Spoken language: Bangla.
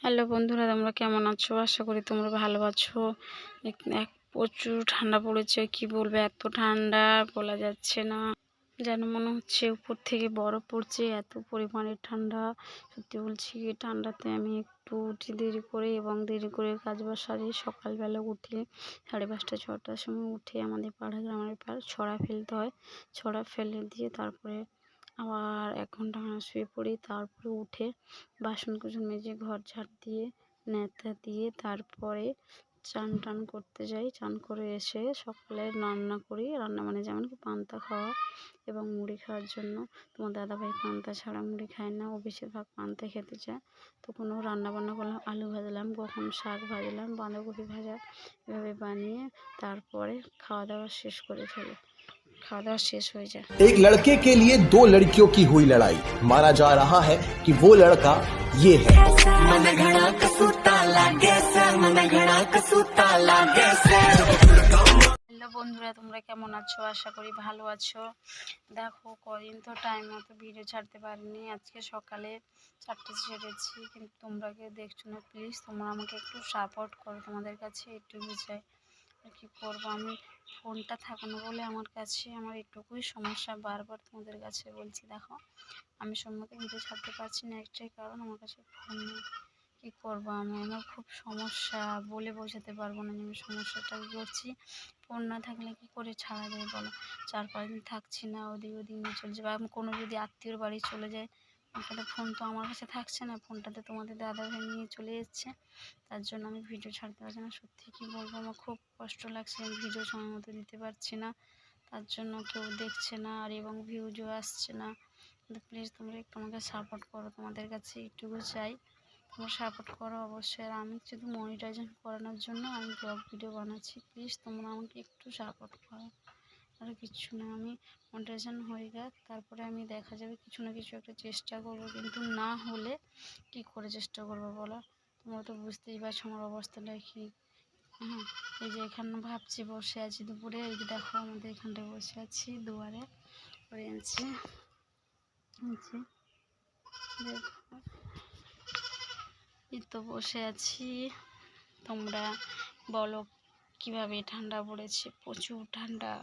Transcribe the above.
হ্যালো বন্ধুরা, তোমরা কেমন আছো? আশা করি তোমরা ভালো আছো। প্রচুর ঠান্ডা পড়েছে, কি বলবো, এত ঠান্ডা বলা যাচ্ছে না, যেন মনে হচ্ছে উপর থেকে বরফ পড়ছে, এত পরিমাণে ঠান্ডা। সত্যি বলছি, ঠান্ডাতে আমি একটু উঠি দেরি করে এবং দেরি করে কাজ বাজ সারি। সকালবেলা উঠে 5:30 6টার সময় উঠে আমাদের পাড়া গ্রামের ছড়া ফেলতে হয়। ছড়া ফেলে দিয়ে তারপরে আবার 1 ঘন্টা শুয়ে পড়ি। তারপরে উঠে বাসন কুসন মেজে ঘর ঝাড় দিয়ে ন্যাতা দিয়ে তারপরে চান টান করতে যাই। চান করে এসে সকালে রান্না করি। রান্না মানে যেমন কি পান্তা খাওয়া এবং মুড়ি খাওয়ার জন্য। তোমার দাদাভাই পান্তা ছাড়া মুড়ি খায় না, ও বেশিরভাগ পান্তা খেতে চায়। তখন ও রান্নাবান্না করলাম, আলু ভাজলাম, কখন শাক ভাজলাম, বাঁধাকপি ভাজা, এভাবে বানিয়ে তারপরে খাওয়া দাওয়া শেষ করে ফেলি। खावा दावा शेष हो जाए। एक लड़के के लिए 2 लड़कियों की हुई लड़ाई। माना जा रहा है कि वो लड़का ये है। হ্যালো বন্ধুরা, তোমরা কেমন আছো? আশা করি ভালো আছো। দেখো, কদিন তো টাইম মতো ভিডিও ছাড়তে পারিনি। আজকে সকালে 4টে ছেড়েছি, কিন্তু তোমরা কেউ দেখছো না। প্লিজ তোমরা আমাকে একটু সাপোর্ট করো, তোমাদের কাছে এটুকু চাই। কী করবো, আমি ফোনটা থাকে না বলে আমার কাছে আমার এটুকুই সমস্যা। বারবার তোমাদের কাছে বলছি, দেখো আমি সম্মত ভিডিও ছাড়তে পারছি না, একটাই কারণ আমার কাছে ফোন নেই। কী করবো, আমার খুব সমস্যা, বলে বোঝাতে পারবো না যে আমি সমস্যাটা কী করছি। ফোন না থাকলে কী করে ছাড়া যায় বলো? 4-5 দিন থাকছি না, ওদিক নিয়ে চলে যাবে। আমি কোনো যদি আত্মীয়র বাড়ি চলে যায়, তাহলে ফোন তো আমার কাছে থাকছে না, ফোনটাতে তোমাদের দাদাভাই নিয়ে চলে যাচ্ছে। তার জন্য আমি ভিডিও ছাড়তে পারছি না। সত্যি কী বলবো, আমার খুব কষ্ট লাগছে, আমি ভিডিও সময় মতো দিতে পারছি না। তার জন্য কেউ দেখছে না আর এবং ভিউজও আসছে না। কিন্তু প্লিজ তোমরা একটু আমাকে সাপোর্ট করো, তোমাদের কাছে এইটুকু চাই, তোমরা সাপোর্ট করো অবশ্যই। আর আমি শুধু মনিটাইজেশন করানোর জন্য আমি ব্লগ ভিডিও বানাচ্ছি, প্লিজ তোমরা আমাকে একটু সাপোর্ট করো, আর কিছু না। আমি মনিটাইজেশন হয়ে গেল, তারপরে আমি দেখা যাবে কিছু না কিছু একটা চেষ্টা করবো, কিন্তু না হলে কি করে চেষ্টা করবো বলো? তোমরা তো বুঝতেই পারছো আমার অবস্থাটা কী। হ্যাঁ, এই যে এখানে ভাবছি বসে আছি দুপুরে, এই যে দেখো আমাদের এখানটায় বসে আছি দুয়ারে করে আছি, দেখো এই তো বসে আছি। তোমরা বলো কিভাবে ঠান্ডা পড়েছে, প্রচুর ঠান্ডা।